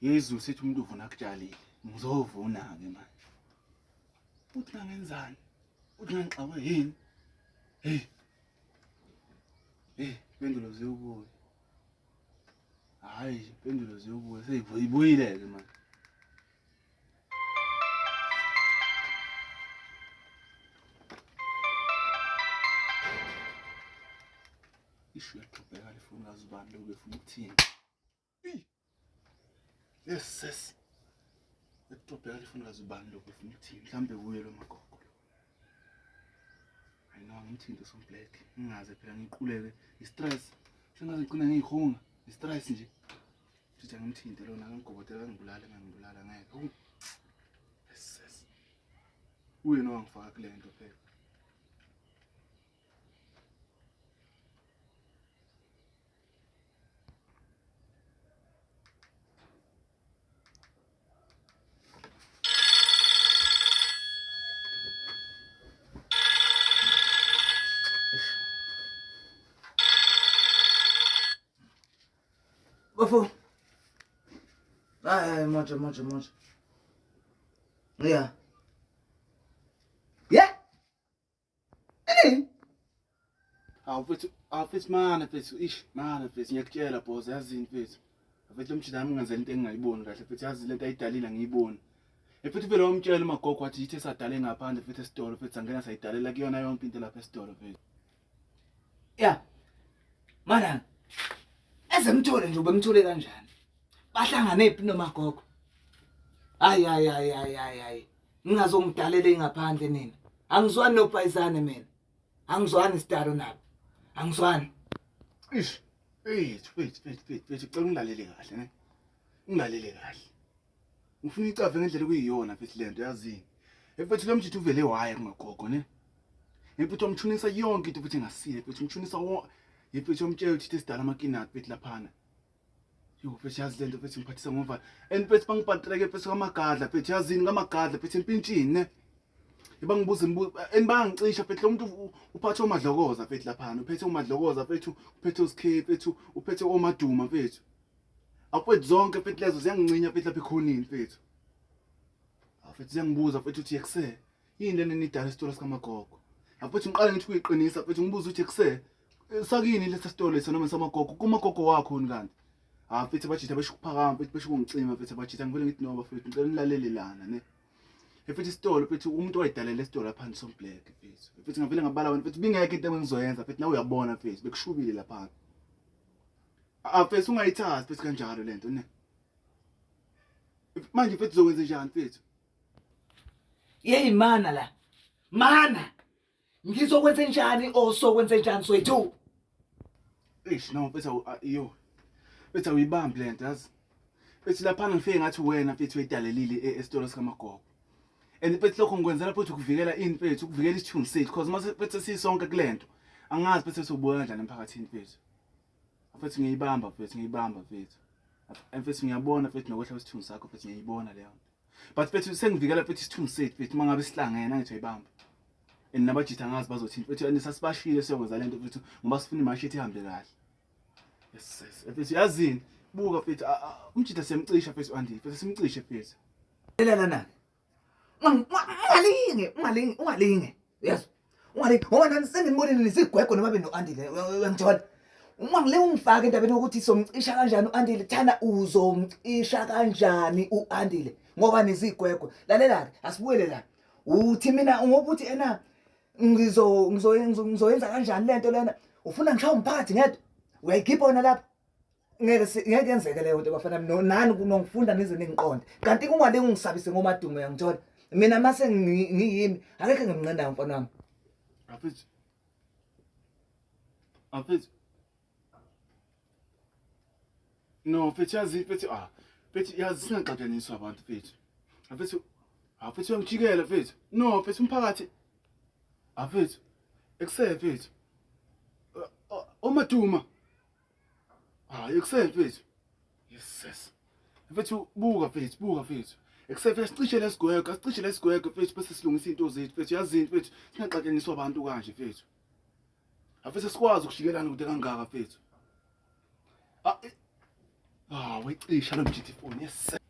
Yezulu sithi umuntu uvuna akutshalile. Ngizovuna ke manje. Uthi ngangenzani? Uthi ngangixawe yini? Hey, pendulo ziyobuya. Hayi, pendulo ziyobuya. Seyibuyile ke manje. Ishu yaqhubeka lefoni kazibani lokho efuna ukuthini. Yes. Yaqhubeka lefoni kazibani lokho efuna ukuthini. Mhlambe kuye lo magogo. Ayina ngimthinte somblack. Ngingaze phela ngiquleke i-stress. Sengaze ngicina ngihunga, i-stress nje. Sithi ngimthinte lona ngigobotela ngibulala ngeke. Yes. Uye no wangifaka kule nto phela. Bafo. Ay, mucho. Yeah. Awufethu mana mfethu mana mfethu ngiyakutshela boss yazini mfethu. Afethu umjida nami ngenzela into engingayiboni kahle mfethu yazi lento ayidalile ngiyiboni. Mfethu vele wamtshela umagogo wathi yithe sadale ngaphandle mfethu esitolo mfethu angena sayidalela kuyona yonke into lapha esitolo mfethu. Yeah. Mana. Ezemthole nje ubemthole kanjani? Bahlangane ephi nomagogo? Ay. Ngingazongidalela ingaphandle nina. Angizwani nopayizane mina. Angizwani isitaro nabo. Angizwani. Wait, cela ungilalele kahle ne. Ungilalele kahle. Ngifuna icave ngendlela kuyiyona mfethu lento yazini. Mfethu lo mjithu uvele waya kumagogo ne. Mfethu umthunisa yonke into futhi ngasile mfethu umthunisa mfethu umtshela ukuthi sidala amakinati mfethu laphana. Mfethu yazi lento mfethu ngiphathisa ngova. And mfethu bangibhanteleke mfethu kamagadla mfethu yazini kamagadla mfethu empintshini ne. Ibangibuza enbangicisha mfethu lo muntu uphathe omadlokoza mfethu laphana uphethe omadlokoza mfethu uphethe usikhe mfethu uphethe omaduma mfethu. Afethu zonke mfethu lezo ziyangincinya mfethu lapha ekhonini mfethu. Afethu ziyangibuza mfethu uthi yekuse yini lena nidala isitolo sikamagogo. Afethu ngiqale ngithi kuyiqinisa mfethu ngibuza ukuthi yekuse sakini lesa sitolo lesa noma samagogo kumagogo wakho kanti. Mfethu bajitha besho kuphakama mfethu besho kungicima mfethu bajitha ngivele ngithi no bafethu ngicela nilalele lana ne. Mfethu isitolo mfethu umuntu owayidalela isitolo lapha nisomblek mfethu. Mfethu ngavele ngabala wena mfethu bingeke into engizoyenza mfethu nawe uyabona mfethu bekushubile lapha. Mfethu ungayithathi mfethu kanjalo lento ne. Manje mfethu uzokwenza njani mfethu? Yey mana la. Mana. Ngizokwenza njani osokwenza njani soyithu? No mfethu mfethu uyibambi lento yazi. Mfethu lapha ngifike ngathi wena mfethu uyidalelile esitolo sikamagogo. And mfethu lokho ngikwenzela mfethu ukuvikela ini mfethu ukuvikela isithunzi sethu because mase mfethu sisonke kulento angazi mfethu sobuya kanjani emphakathini mfethu. Mfethu ngiyibamba mfethu. Mfethu ngiyabona mfethu nokwehla kwesithunzi sakho mfethu ngiyibona leyo. But mfethu sengivikela mfethu isithunzi sethu mfethu mangabe sihlangene angithi uyibamba. And nabajitha ngazi bazothini mfethu anisasibashile siyokwenza lento mfethu ngoba sifuna imashi ethi ihambe kahle. Yes. Mfethu yazini buka mfethu umjitha siyamcisha mfethu Andile mfethu simcishe mfethu. Lela nani? Ungalinge. Yes. Ungalinge. Ngoba nani sengibonile nisigwego noma beno Andile. Ngithola. Uma ngile ungifaka endabeni ukuthi somcisha kanjani uAndile thana uzomcisha kanjani uAndile ngoba nisigwego. Lalela ke asibuyele la. Uthi mina ngokuthi ena ngizoyenza kanjani lento lena ufuna ngishaye umphakathi ngedwa uyayikhipha wona lapha ngeke yenzeke leyo nto bafana nani kunongifunda nize ningiqonde kanti kungalinge ungisabise ngomadumo yangithola mina mase ngiyimi akekho ngimnqanda mfana wami. Afethu no mfethu yazi mfethu mfethu yazi singaxaxaniswa abantu mfethu. Mfethu uyangijikela mfethu. No mfethu umphakathi mfethu ekuse mfethu omaduma ekuse mfethu. Yes. Mfethu buka mfethu. Ekuse mfethu sicishe lesigwego mfethu bese silungisa into zethu mfethu yazini mfethu singaxaxaniswa abantu kanje mfethu. Mfethu sikwazi ukushikelana kude kangaka mfethu. Hawe cisha lo mjithu phone yes.